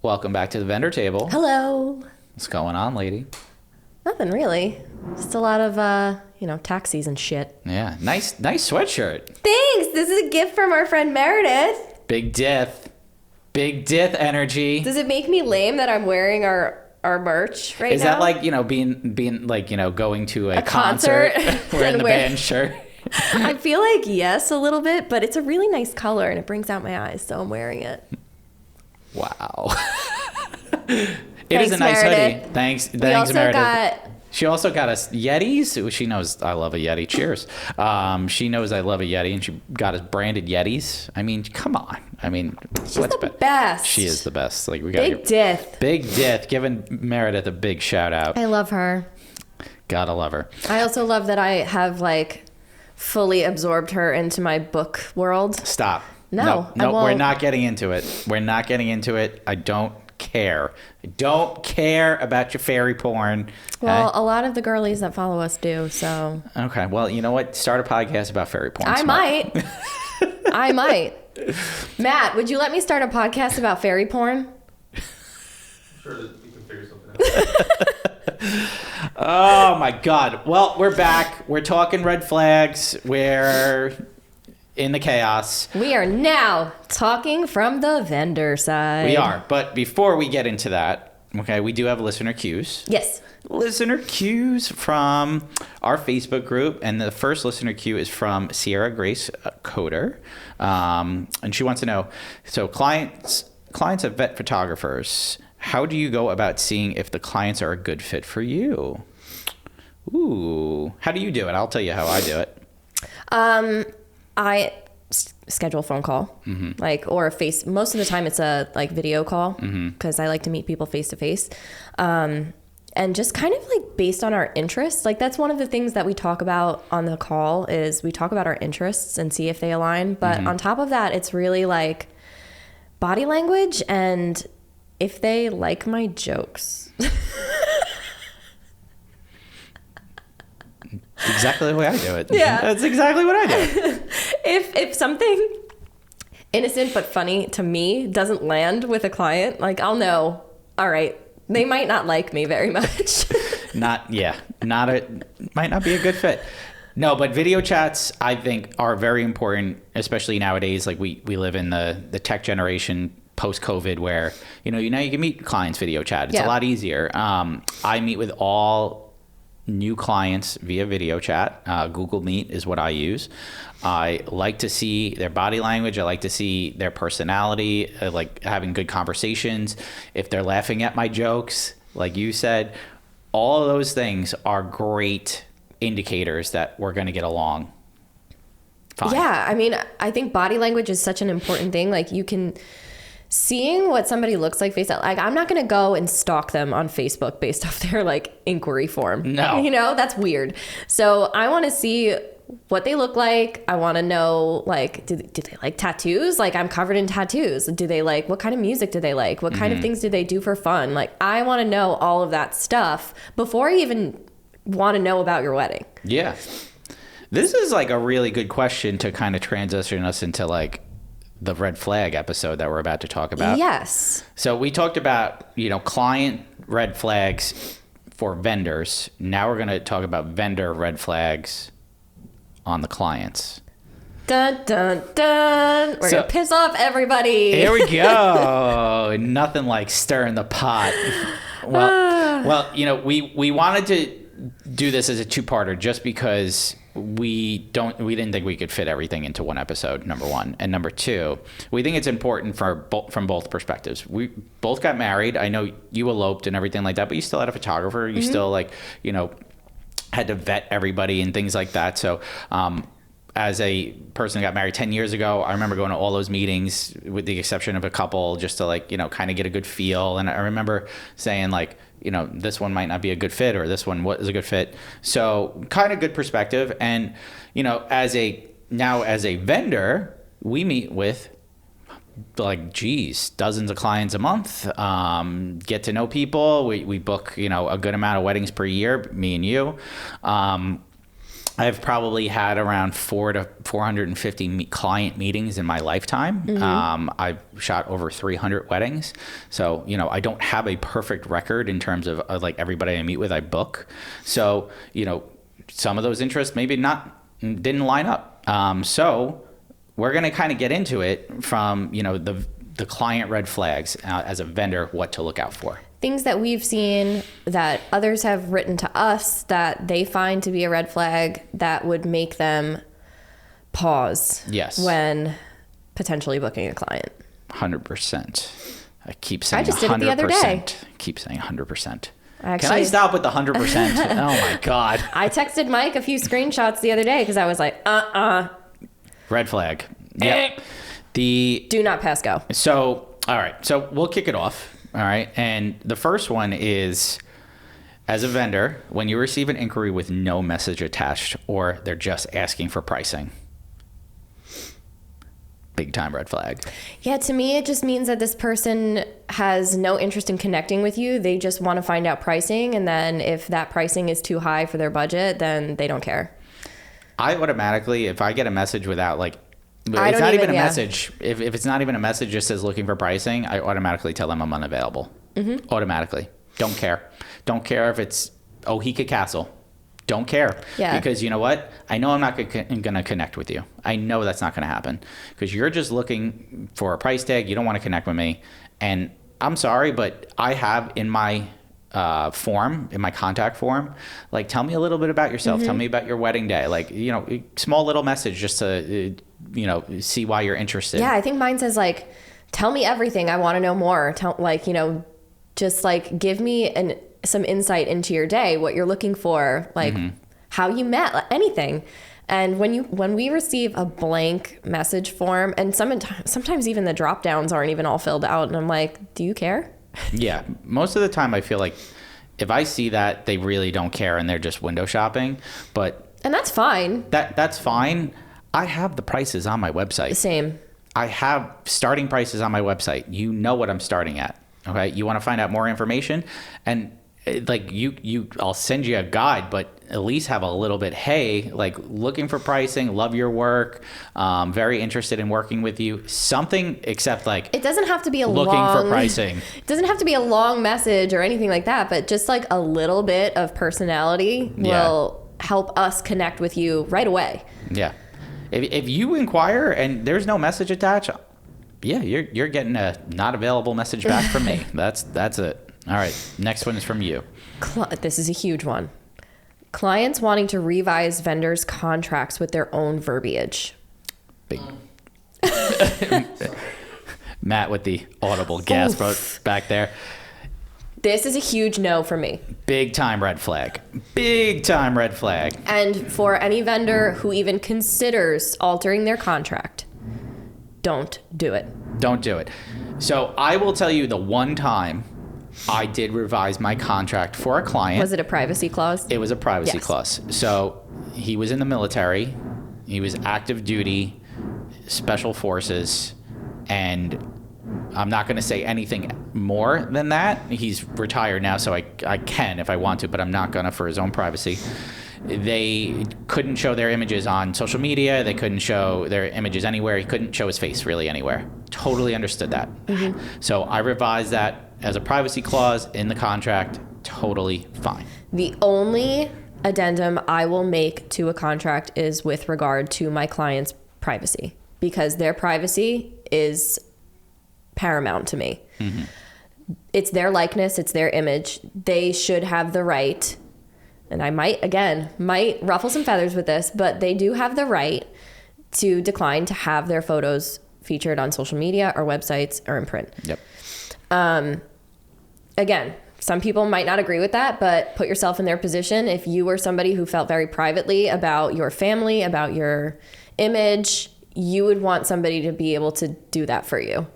Welcome back to the vendor table. Hello. What's going on, lady? Nothing really. Just a lot of, taxis and shit. Yeah, nice sweatshirt. Thanks. This is a gift from our friend Meredith. Big Dith energy. Does it make me lame that I'm wearing our merch right now? Is that like, being like, going to a concert wearing the band shirt? I feel like yes, a little bit, but it's a really nice color and it brings out my eyes, so I'm wearing it. Wow. It is a nice Meredith. hoodie. Thanks, We also Meredith. She also got us Yetis. She knows I love a Yeti. Cheers. She knows I love a Yeti, and she got us branded Yetis. I mean, come on. I mean, She's the best. She is the best. Like we got Big Dith. Giving Meredith a big shout out. I love her. Gotta love her. I also love that I have fully absorbed her into my book world. Stop. No, I won't. We're not getting into it. I don't care. I don't care about your fairy porn. Well, a lot of the girlies that follow us do, so. Okay, well, you know what? Start a podcast about fairy porn. I might. Matt, would you let me start a podcast about fairy porn? Sure, you can figure something out. Oh my God. Well, we're back. We're talking red flags. We're in the chaos. We are now talking from the vendor side. We are. But before we get into that, okay, we do have listener cues. Yes. Listener cues from our Facebook group. And the first listener cue is from Sierra Grace Coder. And she wants to know, so clients of vet photographers, how do you go about seeing if the clients are a good fit for you? Ooh. How do you do it? I'll tell you how I do it. I schedule a phone call, or a face. Most of the time it's a video call because I like to meet people face to face. And just kind of based on our interests, that's one of the things that we talk about on the call is we talk about our interests and see if they align. But on top of that, it's really body language and if they like my jokes. Exactly the way I do it. Yeah. That's exactly what I do. If something innocent but funny to me doesn't land with a client, I'll know, all right, they might not like me very much. Might not be a good fit. No, but video chats I think are very important, especially nowadays. We live in the tech generation post-COVID where, you can meet clients video chat. It's a lot easier. I meet with all new clients via video chat. Google Meet is what I use. I like to see their body language. I like to see their personality. I like having good conversations. If they're laughing at my jokes, like you said, all of those things are great indicators that we're going to get along fine. Yeah, I mean, I think body language is such an important thing. You can... Seeing what somebody looks like face out, I'm not going to go and stalk them on Facebook based off their inquiry form. No. That's weird. So I want to see what they look like. I want to know, do they like tattoos? I'm covered in tattoos. Do they what kind of music do they like? What kind of things do they do for fun? I want to know all of that stuff before I even want to know about your wedding. Yeah. This is a really good question to kind of transition us into the red flag episode that we're about to talk about. Yes. So we talked about, client red flags for vendors. Now we're going to talk about vendor red flags on the clients. Dun, dun, dun. We're going to piss off everybody. Here we go. Nothing like stirring the pot. Well, we wanted to do this as a two-parter just because we didn't think we could fit everything into one episode, number one. And number two, we think it's important from both perspectives. We both got married. I know you eloped and everything like that, but you still had a photographer. You still had to vet everybody and things like that. So as a person who got married 10 years ago, I remember going to all those meetings with the exception of a couple just to kind of get a good feel. And I remember saying this one might not be a good fit or this one is a good fit. So kind of good perspective. And, as a vendor, we meet with dozens of clients a month, get to know people. We book, a good amount of weddings per year, me and you. I've probably had around 450 client meetings in my lifetime. I've shot over 300 weddings. So, I don't have a perfect record in terms of like everybody I meet with, I book. So, some of those interests maybe didn't line up. So we're going to kind of get into it from, the client red flags as a vendor, what to look out for. Things that we've seen that others have written to us that they find to be a red flag that would make them pause. Yes. When potentially booking a client. 100%. I keep saying 100%. I just did it the other day. Keep saying 100%. Actually, can I stop with the 100%? Oh my God. I texted Mike a few screenshots the other day because I was like, Red flag. Yeah. Do not pass go. So, all right. So we'll kick it off. All right. And the first one is, as a vendor, when you receive an inquiry with no message attached or they're just asking for pricing. Big time red flag. Yeah, to me, it just means that this person has no interest in connecting with you. They just want to find out pricing. And then if that pricing is too high for their budget, then they don't care. I automatically, if I get a message without like, it's don't not even even- a yeah. message. If it's not even a message, just says looking for pricing, I automatically tell them I'm unavailable. Automatically. Don't care. Don't care if it's Ohika Castle. Don't care. Yeah. Because you know what? I know I'm not going to connect with you. I know that's not going to happen because you're just looking for a price tag. You don't want to connect with me. And I'm sorry, but I have in my form, in my contact form, like, tell me a little bit about yourself. Tell me about your wedding day. Like, small little message just to, see why you're interested. Yeah, I think mine says like, tell me everything. I want to know more. Just like give me some insight into your day, what you're looking for, like how you met, anything. And when we receive a blank message form, and sometimes even the drop downs aren't even all filled out, and I'm like, do you care? Yeah, most of the time I feel like if I see that, they really don't care and they're just window shopping. And that's fine. That's fine. I have the prices on my website. Same. I have starting prices on my website. You know what I'm starting at. Okay. You want to find out more information, and like I'll send you a guide, but at least have a little bit. Hey, like looking for pricing, love your work, very interested in working with you. Something except like it doesn't have to be a looking long, for pricing. It doesn't have to be a long message or anything like that, but just like a little bit of personality will help us connect with you right away. Yeah. If you inquire and there's no message attached, yeah, you're getting a not available message back from me. That's it. All right. Next one is from you. This is a huge one. Clients wanting to revise vendors' contracts with their own verbiage. Big. Matt with the audible gasp back there. This is a huge no for me. Big time red flag. Big time red flag. And for any vendor who even considers altering their contract, don't do it. Don't do it. So I will tell you the one time I did revise my contract for a client. Was it a privacy clause? It was a privacy Yes. clause. So he was in the military. He was active duty, special forces, and I'm not going to say anything more than that. He's retired now, so I can if I want to, but I'm not going to for his own privacy. They couldn't show their images on social media. They couldn't show their images anywhere. He couldn't show his face really anywhere. Totally understood that. So I revised that as a privacy clause in the contract. Totally fine. The only addendum I will make to a contract is with regard to my client's privacy, because their privacy is paramount to me. It's their likeness, it's their image. They should have the right, and I might ruffle some feathers with this, but they do have the right to decline to have their photos featured on social media or websites or in print. Yep. Again, some people might not agree with that, but put yourself in their position. If you were somebody who felt very privately about your family, about your image, you would want somebody to be able to do that for you.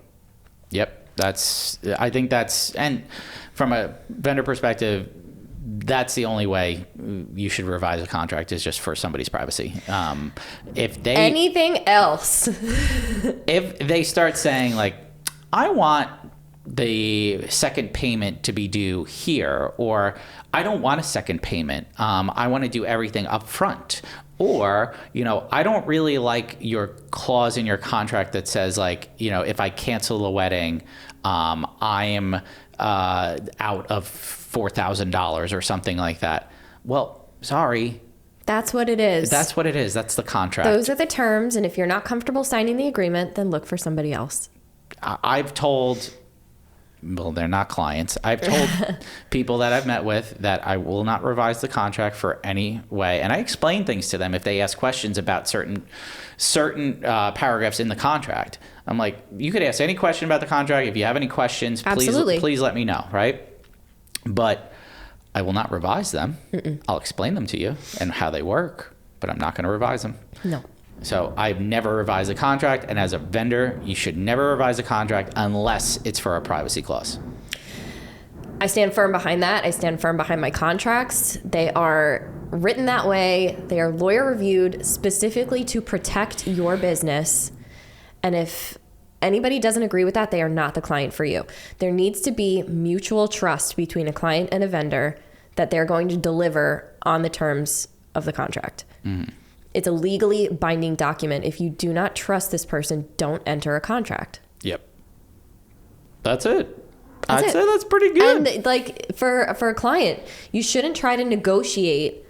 Yep. I think that's, and from a vendor perspective, that's the only way you should revise a contract, is just for somebody's privacy. If they Anything else? if they start saying like, I want the second payment to be due here, or I don't want a second payment, I want to do everything up front, Or, I don't really like your clause in your contract that says like, if I cancel the wedding, I am out of $4,000 or something like that. Well, sorry. That's what it is. That's what it is. That's the contract. Those are the terms. And if you're not comfortable signing the agreement, then look for somebody else. I've told, well, they're not clients. I've told people that I've met with that I will not revise the contract for any way. And I explain things to them if they ask questions about certain paragraphs in the contract. I'm like, you could ask any question about the contract. If you have any questions, please let me know, right? But I will not revise them. I'll explain them to you and how they work, but I'm not going to revise them. No. So I've never revised a contract, and as a vendor, you should never revise a contract unless it's for a privacy clause. I stand firm behind that. I stand firm behind my contracts. They are written that way. They are lawyer reviewed specifically to protect your business. And if anybody doesn't agree with that, they are not the client for you. There needs to be mutual trust between a client and a vendor that they're going to deliver on the terms of the contract. Mm-hmm. It's a legally binding document. If you do not trust this person, don't enter a contract. Yep. That's it. I'd say that's pretty good. And like for a client, you shouldn't try to negotiate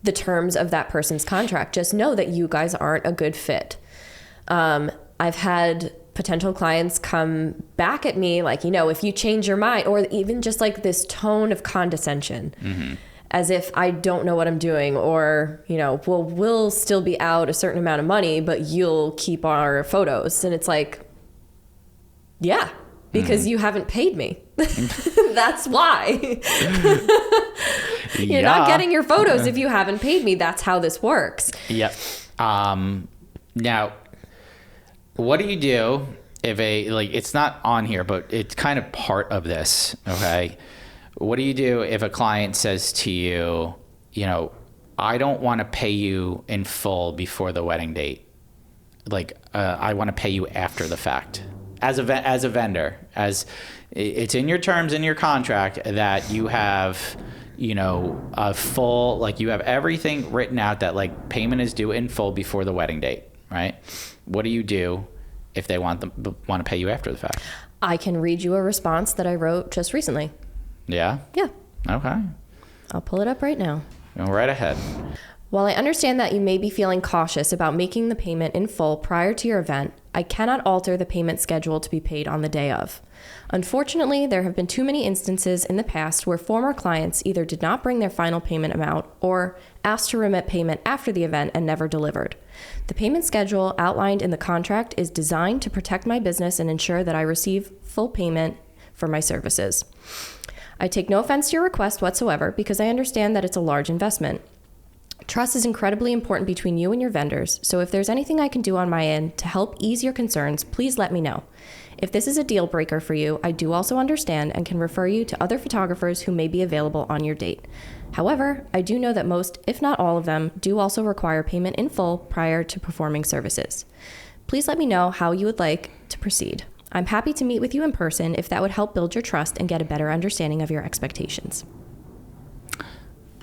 the terms of that person's contract. Just know that you guys aren't a good fit. I've had potential clients come back at me like, if you change your mind, or even just like this tone of condescension. Mm-hmm. As if I don't know what I'm doing, or, we'll still be out a certain amount of money, but you'll keep our photos. And it's like, yeah, because you haven't paid me. That's why. You're not getting your photos if you haven't paid me. That's how this works. Yep. Now, what do you do if it's not on here, but it's kind of part of this, okay? What do you do if a client says to you, I don't want to pay you in full before the wedding date. I want to pay you after the fact. As a vendor, as it's in your terms in your contract that you have, a full, you have everything written out that payment is due in full before the wedding date, right? What do you do if they want to pay you after the fact? I can read you a response that I wrote just recently. Yeah? Yeah. Okay. I'll pull it up right now. Go right ahead. While I understand that you may be feeling cautious about making the payment in full prior to your event, I cannot alter the payment schedule to be paid on the day of. Unfortunately, there have been too many instances in the past where former clients either did not bring their final payment amount or asked to remit payment after the event and never delivered. The payment schedule outlined in the contract is designed to protect my business and ensure that I receive full payment for my services. I take no offense to your request whatsoever because I understand that it's a large investment. Trust is incredibly important between you and your vendors, so if there's anything I can do on my end to help ease your concerns, please let me know. If this is a deal breaker for you, I do also understand and can refer you to other photographers who may be available on your date. However, I do know that most, if not all of them, do also require payment in full prior to performing services. Please let me know how you would like to proceed. I'm happy to meet with you in person if that would help build your trust and get a better understanding of your expectations.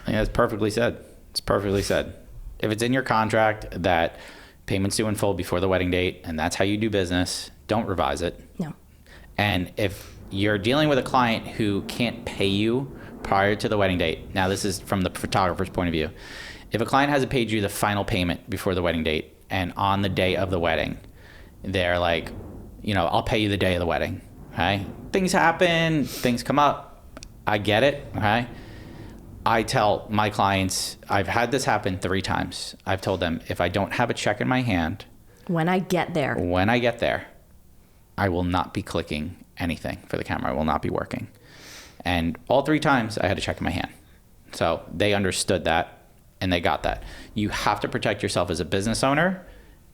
Yeah, it's perfectly said. It's perfectly said. If it's in your contract that payment's due in full before the wedding date, and that's how you do business, don't revise it. No. And if you're dealing with a client who can't pay you prior to the wedding date, now this is from the photographer's point of view. If a client hasn't paid you the final payment before the wedding date, and on the day of the wedding, they're like, I'll pay you the day of the wedding, okay? Things happen, things come up. I get it, okay? I tell my clients, I've had this happen 3 times. I've told them, if I don't have a check in my hand. When I get there, I will not be clicking anything for the camera. I will not be working. And all 3 times I had a check in my hand. So they understood that and they got that. You have to protect yourself as a business owner.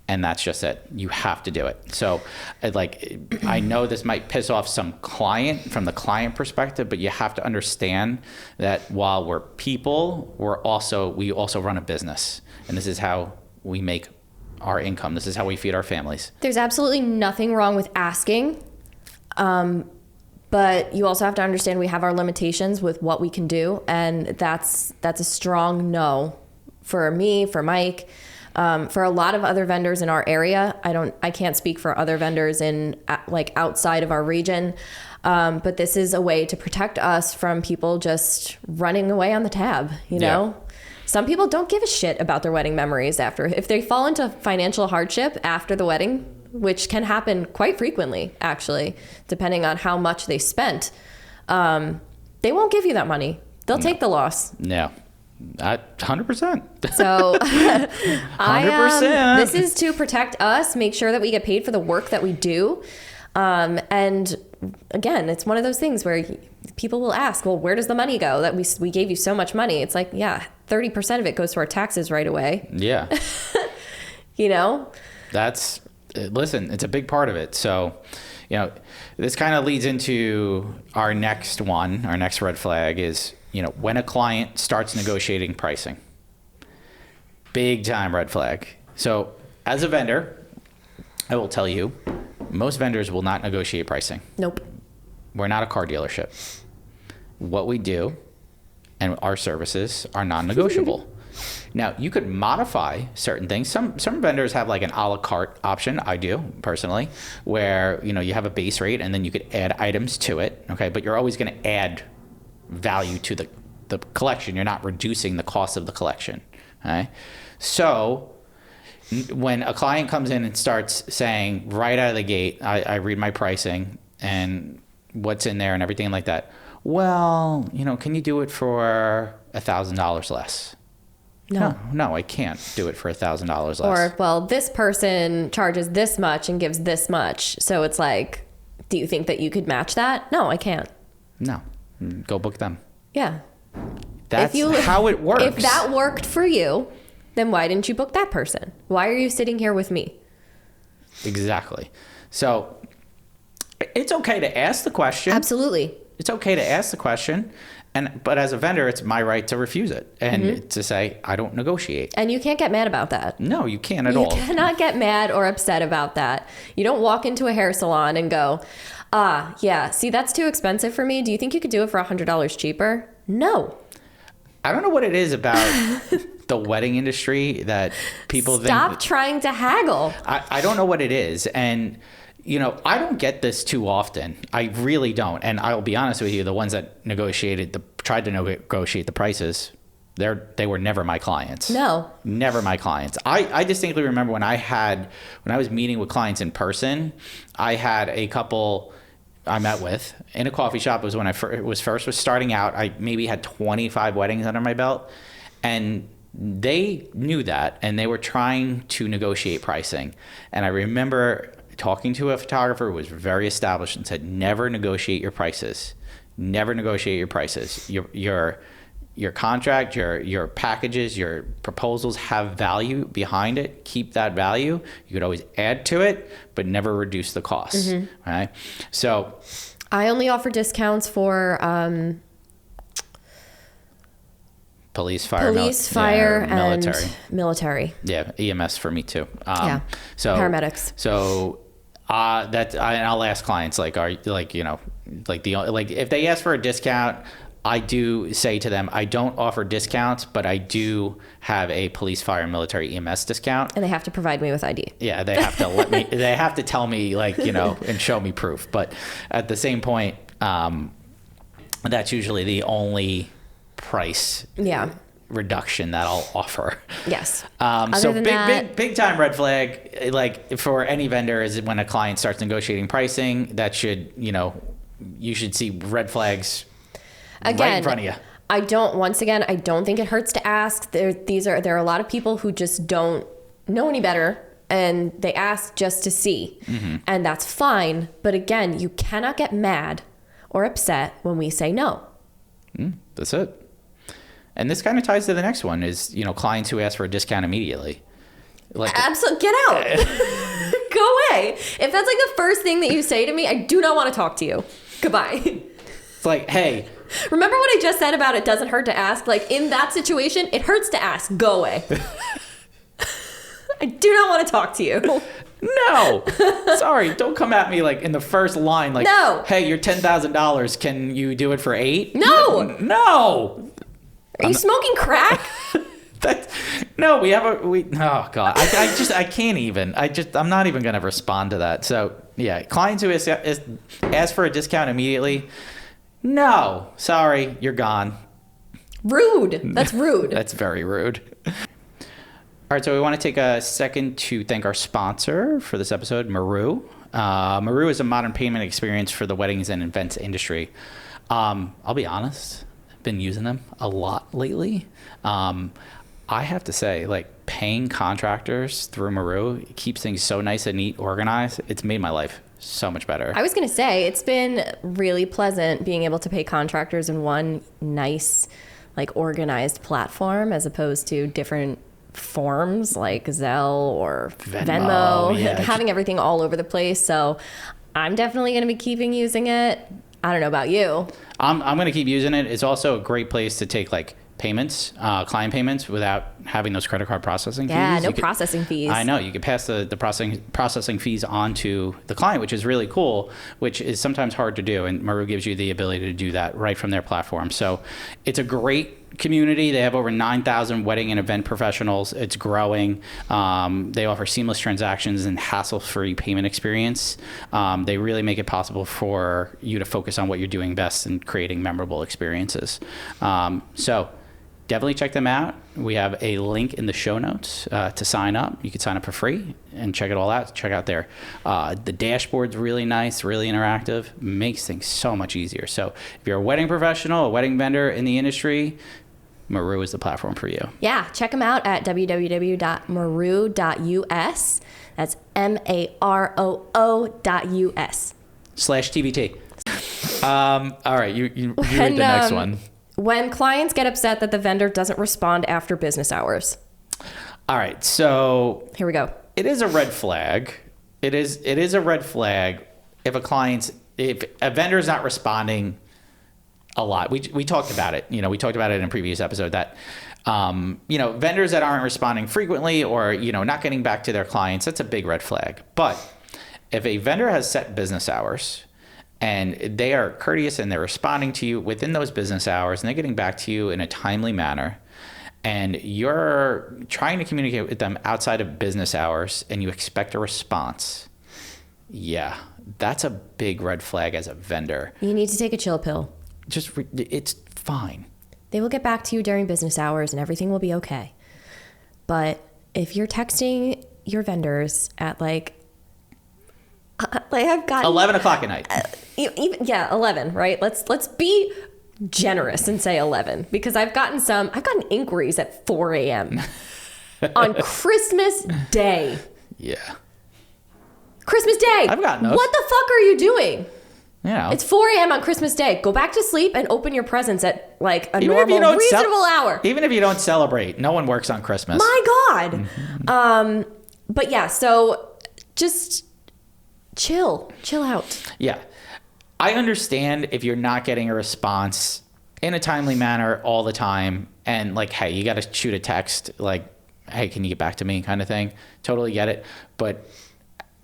And that's just it. You have to do it. So I know this might piss off some client from the client perspective, but you have to understand that while we're people, we also run a business. And this is how we make our income. This is how we feed our families. There's absolutely nothing wrong with asking. But you also have to understand we have our limitations with what we can do. And that's a strong no for me, for Mike, for a lot of other vendors in our area. I can't speak for other vendors in like outside of our region. But this is a way to protect us from people just running away on the tab, you know? Some people don't give a shit about their wedding memories after. If they fall into financial hardship after the wedding, which can happen quite frequently, actually, depending on how much they spent, they won't give you that money. They'll take the loss. Yeah. 100%. So 100%. This is to protect us, make sure that we get paid for the work that we do. And again, it's one of those things where people will ask, well, where does the money go that we gave you so much money? It's like, yeah, 30% of it goes to our taxes right away. Yeah. You know, listen, it's a big part of it. So, you know, this kind of leads into our next red flag is, you know, when a client starts negotiating pricing, big time red flag. So as a vendor, I will tell you, most vendors will not negotiate pricing. Nope. We're not a car dealership. What we do and our services are non-negotiable. Now, you could modify certain things. Some vendors have like an a la carte option. I do personally, where, you know, you have a base rate and then you could add items to it. Okay, but you're always going to add value to the collection. You're not reducing the cost of the collection. Okay, so when a client comes in and starts saying right out of the gate, I read my pricing and what's in there and everything like that. Well, you know, can you do it for $1,000 less? No, I can't do it for $1,000 less. Or, well, this person charges this much and gives this much. So it's like, do you think that you could match that? No, I can't. No, go book them. Yeah. That's how it works. If that worked for you, then why didn't you book that person? Why are you sitting here with me? Exactly. So it's okay to ask the question. Absolutely. It's okay to ask the question. But as a vendor, it's my right to refuse it and to say, I don't negotiate. And you can't get mad about that. No, you can't at all. You cannot get mad or upset about that. You don't walk into a hair salon and go, yeah, see, that's too expensive for me. Do you think you could do it for $100 cheaper? No. I don't know what it is about the wedding industry that people Stop think. trying to haggle. I don't know what it is. And, you know, I don't get this too often. I really don't. And I'll be honest with you, the ones that tried to negotiate the prices, they were never my clients. No. Never my clients. I distinctly remember when I was meeting with clients in person, I had a couple I met with in a coffee shop. It was when I was starting out. I maybe had 25 weddings under my belt. And they knew that, and they were trying to negotiate pricing. And I remember talking to a photographer who was very established and said, never negotiate your prices. Never negotiate your prices. Your contract, your packages, your proposals have value behind it. Keep that value. You could always add to it, but never reduce the cost. Right? So I only offer discounts for police, fire, and military. Yeah, EMS for me too. So paramedics. So and I'll ask clients if they ask for a discount, I do say to them, I don't offer discounts, but I do have a police, fire, and military EMS discount. And they have to provide me with ID. Yeah, they have to they have to tell me and show me proof. But at the same point, that's usually the only price reduction that I'll offer. Yes. So big time red flag, like for any vendor, is when a client starts negotiating pricing. That should, you should see red flags again right in front of you. I don't think it hurts to ask. There are a lot of people who just don't know any better, and they ask just to see, and that's fine. But again, you cannot get mad or upset when we say no. That's it. And this kind of ties to the next one is, clients who ask for a discount immediately. Absolutely. Get out. Go away. If that's like the first thing that you say to me, I do not want to talk to you. Goodbye. It's like, hey. Remember what I just said about it doesn't hurt to ask? Like in that situation, it hurts to ask. Go away. I do not want to talk to you. No. Sorry. Don't come at me like in the first line. Like, no. Hey, you're $10,000. Can you do it for $8,000? No. No. Are you smoking crack? No, we have oh God, I can't even, I'm not even going to respond to that. So yeah, clients who ask for a discount immediately, no, sorry, you're gone. Rude. That's rude. That's very rude. All right, so we want to take a second to thank our sponsor for this episode, Maru. Maru is a modern payment experience for the weddings and events industry. I'll be honest, I've been using them a lot lately. I have to say, like, paying contractors through Maru, it keeps things so nice and neat, organized. It's made my life so much better. I was going to say, it's been really pleasant being able to pay contractors in one nice, like, organized platform as opposed to different forms like Zelle or Venmo, yeah. having everything all over the place. So I'm definitely going to be keeping using it. I don't know about you. I'm going to keep using it. It's also a great place to take, like, payments, client payments, without having those credit card processing fees. Yeah, no processing fees. I know. You can pass the processing fees on to the client, which is really cool, which is sometimes hard to do. And Maru gives you the ability to do that right from their platform. So it's a great community. They have over 9,000 wedding and event professionals. It's growing. They offer seamless transactions and hassle-free payment experience. They really make it possible for you to focus on what you're doing best and creating memorable experiences. So definitely check them out. We have a link in the show notes to sign up. You can sign up for free and check it all out. Check out the dashboard's really nice, really interactive, makes things so much easier. So if you're a wedding professional, a wedding vendor in the industry, Maru is the platform for you. Yeah, check them out at www.maru.us. That's MAROO.us. /TBT. All right, you read the next one. When clients get upset that the vendor doesn't respond after business hours. All right, so Here we go. it is a red flag. It is a red flag if a vendor is not responding a lot. We talked about it. We talked about it in a previous episode that vendors that aren't responding frequently or not getting back to their clients, that's a big red flag. But if a vendor has set business hours and they are courteous and they're responding to you within those business hours and they're getting back to you in a timely manner, and you're trying to communicate with them outside of business hours and you expect a response, yeah, that's a big red flag as a vendor. You need to take a chill pill. It's fine. They will get back to you during business hours and everything will be okay. But if you're texting your vendors at I've gotten 11 o'clock at night. 11, right? Let's be generous and say 11 because I've gotten inquiries at 4 a.m. on Christmas Day. Yeah. Christmas Day. I've gotten those. What the fuck are you doing? It's 4 a.m. on Christmas Day. Go back to sleep and open your presents at a normal, reasonable hour. Even if you don't celebrate, no one works on Christmas. My God. Mm-hmm. But yeah, so just chill out. Yeah. I understand if you're not getting a response in a timely manner all the time and hey, you got to shoot a text hey, can you get back to me kind of thing. Totally get it. But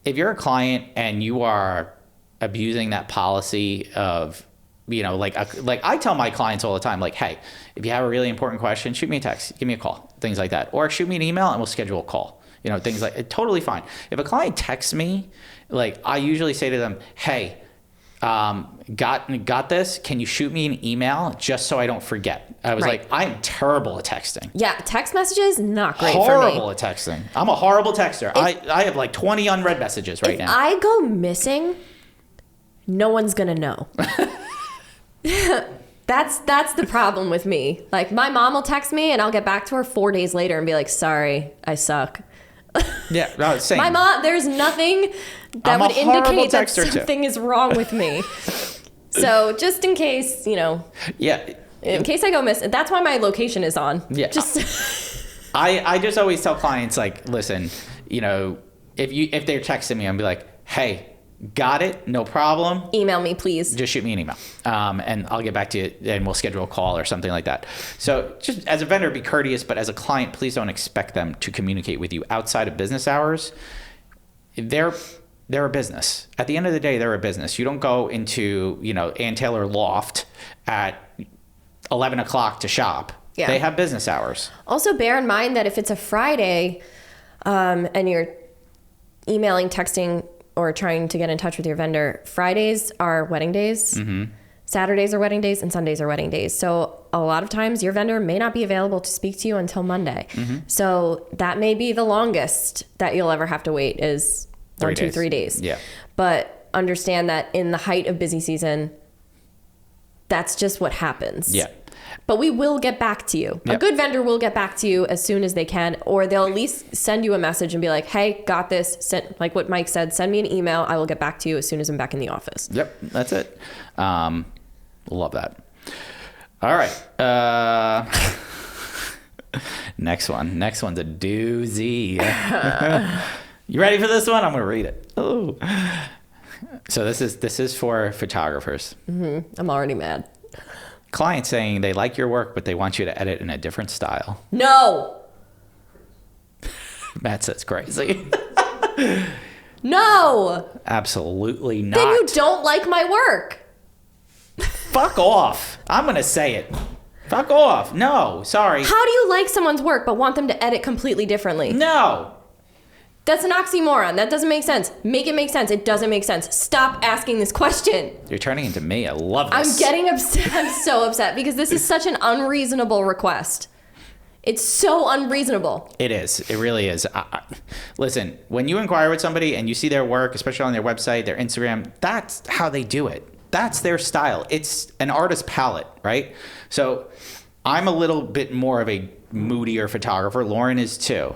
if you're a client and you are abusing that policy of, I tell my clients all the time, hey, if you have a really important question, shoot me a text, give me a call, things like that. Or shoot me an email and we'll schedule a call. Things totally fine. If a client texts me, I usually say to them, hey, got this? Can you shoot me an email just so I don't forget? I was I'm terrible at texting. Yeah, text messages, not great for me. Horrible at texting. I'm a horrible texter. I have 20 unread messages right now. If I go missing, no one's gonna know. That's the problem with me. My mom will text me and I'll get back to her 4 days later and be like, sorry, I suck. Yeah, no, same. My mom, there's nothing that would indicate that something is wrong with me. So just in case, Yeah. In case I go missing, that's why my location is on. Yeah. I just always tell clients listen, if they're texting me, I'll be like, hey, got it, no problem. Email me, please. Just shoot me an email, and I'll get back to you, and we'll schedule a call or something like that. So just as a vendor, be courteous, but as a client, please don't expect them to communicate with you outside of business hours. They're a business. At the end of the day, they're a business. You don't go into Ann Taylor Loft at 11 o'clock to shop Yeah. They have business hours. Also, bear in mind that if it's a Friday and you're emailing, texting, or trying to get in touch with your vendor, Fridays are wedding days, Saturdays are wedding days, and Sundays are wedding days. So a lot of times your vendor may not be available to speak to you until Monday. So that may be the longest that you'll ever have to wait is 3 days. Yeah. But understand that in the height of busy season, that's just what happens. Yeah. But we will get back to you. Yep. A good vendor will get back to you as soon as they can, or they'll at least send you a message and be like, hey, got this. Like what Mike said, send me an email. I will get back to you as soon as I'm back in the office. Yep, that's it. Love that. All right. Next one. Next one's a doozy. You ready for this one? I'm going to read it. Oh. So this is for photographers. I'm already mad. Client saying they like your work, but they want you to edit in a different style. No. Matt says crazy. No. Absolutely not. Then you don't like my work. Fuck off. I'm going to say it. Fuck off. No, sorry. How do you like someone's work but want them to edit completely differently? No. That's an oxymoron. That doesn't make sense. Make it make sense. It doesn't make sense. Stop asking this question. You're turning into me. I love this. I'm getting upset. I'm so upset because this is such an unreasonable request. It's so unreasonable. It is. It really is. Listen, when you inquire with somebody and you see their work, especially on their website, their Instagram, that's how they do it. That's their style. It's an artist palette, right? So I'm a little bit more of a moodier photographer. Lauren is too.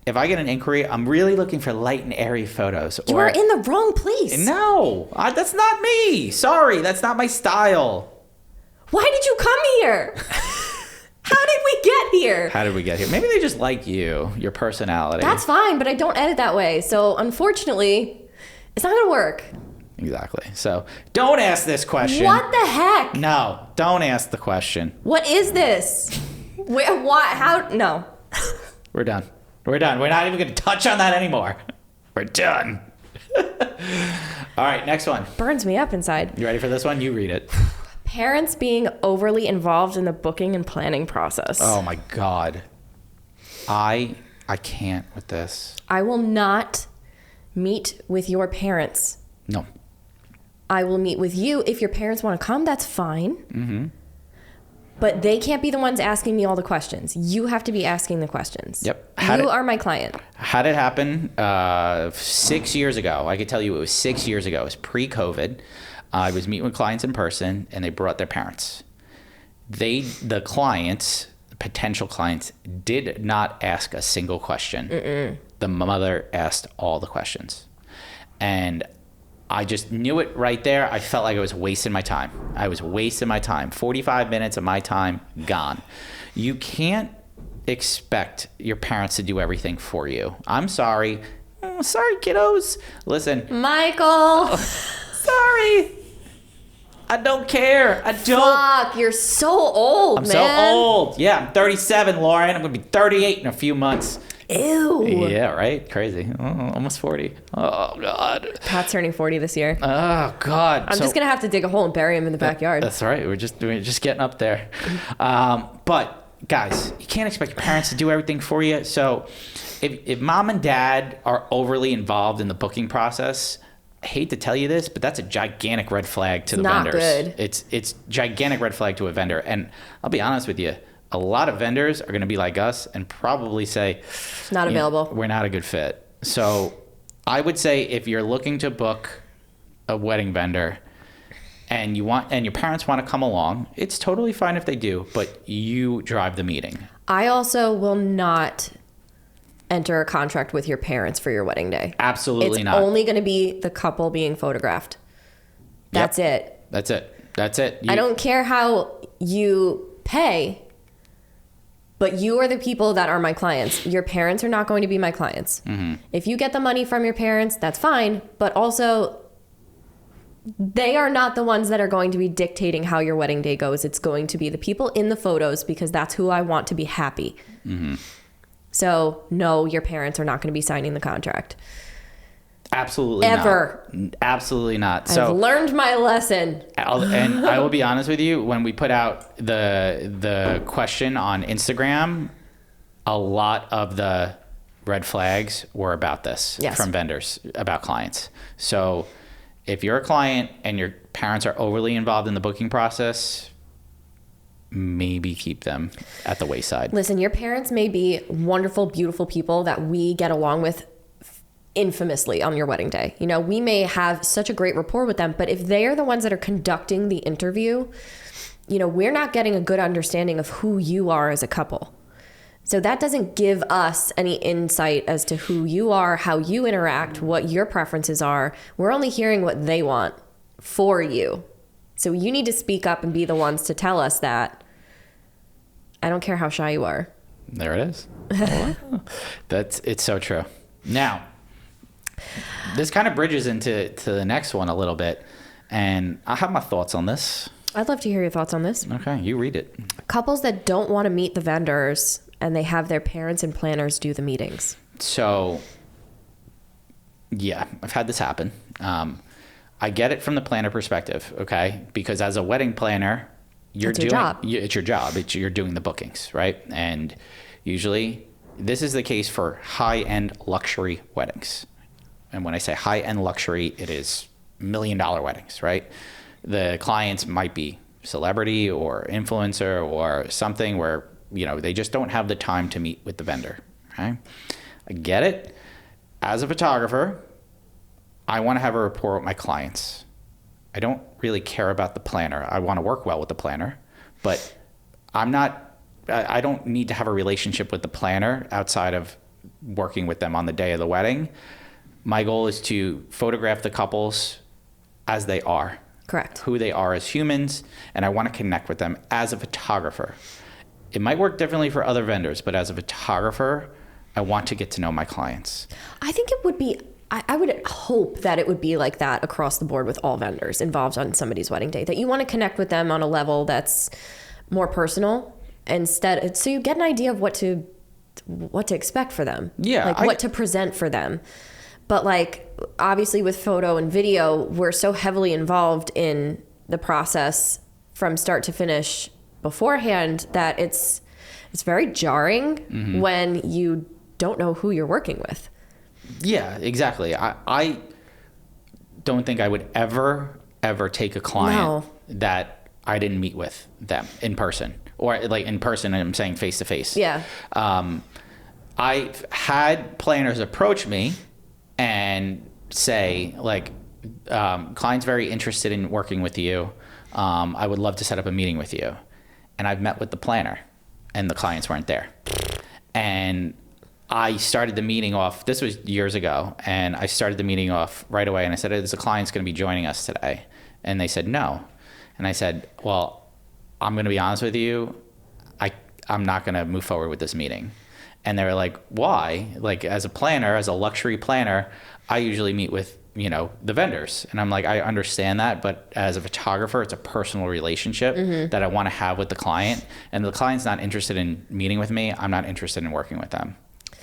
If I get an inquiry, I'm really looking for light and airy photos. You are in the wrong place. No, that's not me. Sorry, that's not my style. Why did you come here? How did we get here? How did we get here? Maybe they just like you, your personality. That's fine, but I don't edit that way. So unfortunately, it's not going to work. Exactly. So don't ask this question. What the heck? No, don't ask the question. What is this? Where, what? How? No. We're done. We're done. We're not even going to touch on that anymore. We're done. All right, next one. Burns me up inside. You ready for this one? You read it. Parents being overly involved in the booking and planning process. Oh my God. I can't with this. I will not meet with your parents. No. I will meet with you. If your parents want to come, that's fine. But they can't be the ones asking me all the questions. You have to be asking the questions. Yep. You are my client. How did it happen? 6 years ago. I could tell you it was 6 years ago. It was pre-COVID. I was meeting with clients in person, and they brought their parents. The clients, potential clients, did not ask a single question. The mother asked all the questions. And I just knew it right there. I felt like I was wasting my time. 45 minutes of my time gone. You can't expect your parents to do everything for you. I'm sorry. Sorry, kiddos. Listen. Michael. Sorry. I don't care. I don't. Fuck, you're so old, I'm man. so old. Yeah, I'm 37, Lauren. I'm going to be 38 in a few months. Ew. Yeah, right? Crazy. Almost 40. Oh, God. Pat's turning 40 this year. Oh, God. I'm just going to have to dig a hole and bury him in the backyard. That's right. We're just getting up there. But, guys, you can't expect your parents to do everything for you. So if mom and dad are overly involved in the booking process, I hate to tell you this, but that's a gigantic red flag to the vendors. Not good. It's gigantic red flag to a vendor. And I'll be honest with you. A lot of vendors are going to be like us and probably say, not available. We're not a good fit. So I would say if you're looking to book a wedding vendor and your parents want to come along, it's totally fine if they do, but you drive the meeting. I also will not enter a contract with your parents for your wedding day. Absolutely not. It's only going to be the couple being photographed. That's it. That's it. I don't care how you pay. But you are the people that are my clients. Your parents are not going to be my clients. If you get the money from your parents, that's fine. But also, they are not the ones that are going to be dictating how your wedding day goes. It's going to be the people in the photos because that's who I want to be happy. So, no, your parents are not going to be signing the contract. Absolutely Ever. not. Absolutely not. I've So, learned my lesson. and I will be honest with you, when we put out the question on Instagram, a lot of the red flags were about this from vendors, about clients. So if you're a client and your parents are overly involved in the booking process, maybe keep them at the wayside. Listen, your parents may be wonderful, beautiful people that we get along with infamously on your wedding day. You know, we may have such a great rapport with them, but if they are the ones that are conducting the interview, you know, we're not getting a good understanding of who you are as a couple. So that doesn't give us any insight as to who you are, how you interact, what your preferences are. We're only hearing what they want for you. So you need to speak up and be the ones to tell us that. I don't care how shy you are. There it is. It's so true. Now, this kind of bridges into the next one a little bit, and I have my thoughts on this. I'd love to hear your thoughts on this. Okay, you read it. Couples that don't want to meet the vendors and they have their parents and planners do the meetings. So, yeah, I've had this happen. I get it from the planner perspective, okay? Because as a wedding planner, it's your job. You're doing the bookings, right? And usually, this is the case for high-end luxury weddings. And when I say high-end luxury, it is $1 million weddings, right? The clients might be celebrity or influencer or something where, you know, they just don't have the time to meet with the vendor, okay? I get it. As a photographer, I want to have a rapport with my clients. I don't really care about the planner. I want to work well with the planner, but I don't need to have a relationship with the planner outside of working with them on the day of the wedding. My goal is to photograph the couples as they are. Correct. Who they are as humans, and I want to connect with them as a photographer. It might work differently for other vendors, but as a photographer, I want to get to know my clients. I think it would be, I would hope that it would be like that across the board with all vendors involved on somebody's wedding day, that you want to connect with them on a level that's more personal instead, so you get an idea of what to expect for them. Yeah. Like what to present for them. But like, obviously with photo and video, we're so heavily involved in the process from start to finish beforehand that it's very jarring when you don't know who you're working with. Yeah, exactly. I don't think I would ever take a client that I didn't meet with them in person, or like in person, I'm saying face to face. Yeah. I've had planners approach me and say, like, client's very interested in working with you. I would love to set up a meeting with you. And I've met with the planner and the clients weren't there. And I started the meeting off, this was years ago, and I started the meeting off right away. And I said, is the client's going to be joining us today? And they said, no. And I said, well, I'm going to be honest with you. I'm not going to move forward with this meeting. And they were like, why? Like, as a planner, as a luxury planner, I usually meet with, you know, the vendors. And I'm like, I understand that, but as a photographer, it's a personal relationship that I want to have with the client. And the client's not interested in meeting with me. I'm not interested in working with them.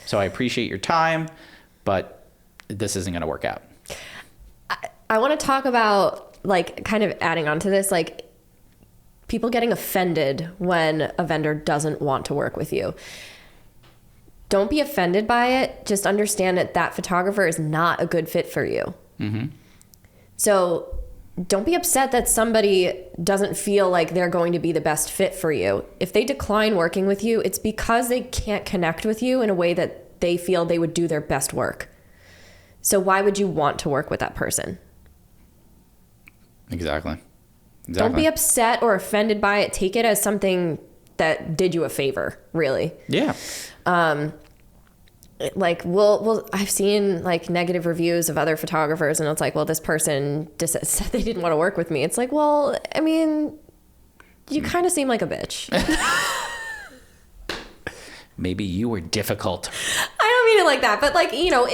So I appreciate your time, but this isn't going to work out. I want to talk about, like, kind of adding on to this, like, people getting offended when a vendor doesn't want to work with you. Don't be offended by it. Just understand that that photographer is not a good fit for you. So don't be upset that somebody doesn't feel like they're going to be the best fit for you. If they decline working with you, it's because they can't connect with you in a way that they feel they would do their best work. So why would you want to work with that person? Exactly. Don't be upset or offended by it. Take it as something that did you a favor, really. Yeah. Like, I've seen like negative reviews of other photographers, and it's like, well, this person just said they didn't want to work with me. It's like, well, I mean, you kind of seem like a bitch. Maybe you were difficult. I don't mean it like that, but like, you know,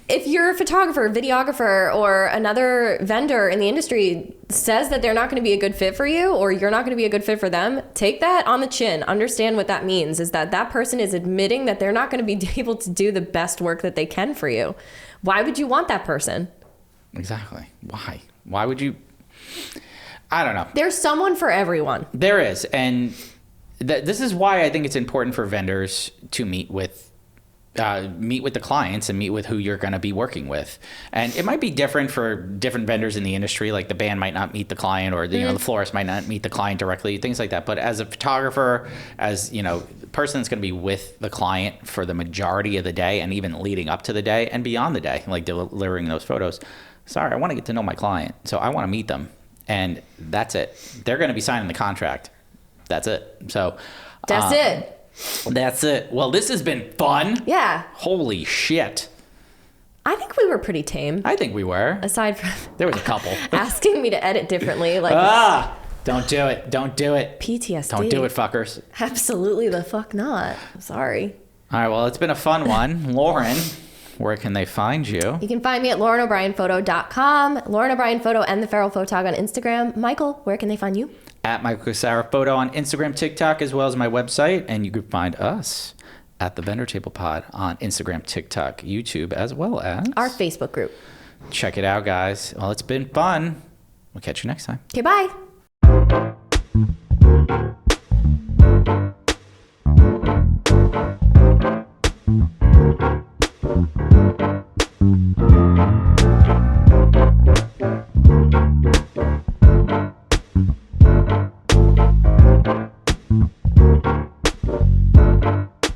if you're a photographer, videographer, or another vendor in the industry says that they're not going to be a good fit for you, or you're not going to be a good fit for them, take that on the chin. Understand what that means is that that person is admitting that they're not going to be able to do the best work that they can for you. Why would you want that person? Exactly. Why would you? I don't know. There's someone for everyone. There is. And this is why I think it's important for vendors to meet with the clients and meet with who you're going to be working with. And it might be different for different vendors in the industry. Like the band might not meet the client, or the florist might not meet the client directly, things like that. But as a photographer, as the person that's going to be with the client for the majority of the day, and even leading up to the day and beyond the day, like delivering those photos, I want to get to know my client. So I want to meet them. And that's it. They're going to be signing the contract. That's it. So That's it. That's it. Well, this has been fun. Yeah. Holy shit. I think we were pretty tame. I think we were. Aside from There was a couple. asking me to edit differently. Like, don't do it. Don't do it. PTSD. Don't do it, fuckers. Absolutely the fuck not. Sorry. All right. Well, it's been a fun one. Lauren, where can they find you? You can find me at LaurenO'BrienPhoto.com, Lauren O'Brien Photo, and the Feral Photog on Instagram. Michael, where can they find you? At Michael Casara Photo on Instagram, TikTok, as well as my website. And you can find us at the Vendor Table Pod on Instagram, TikTok, YouTube, as well as our Facebook group. Check it out, guys. Well, it's been fun. We'll catch you next time. Okay, bye.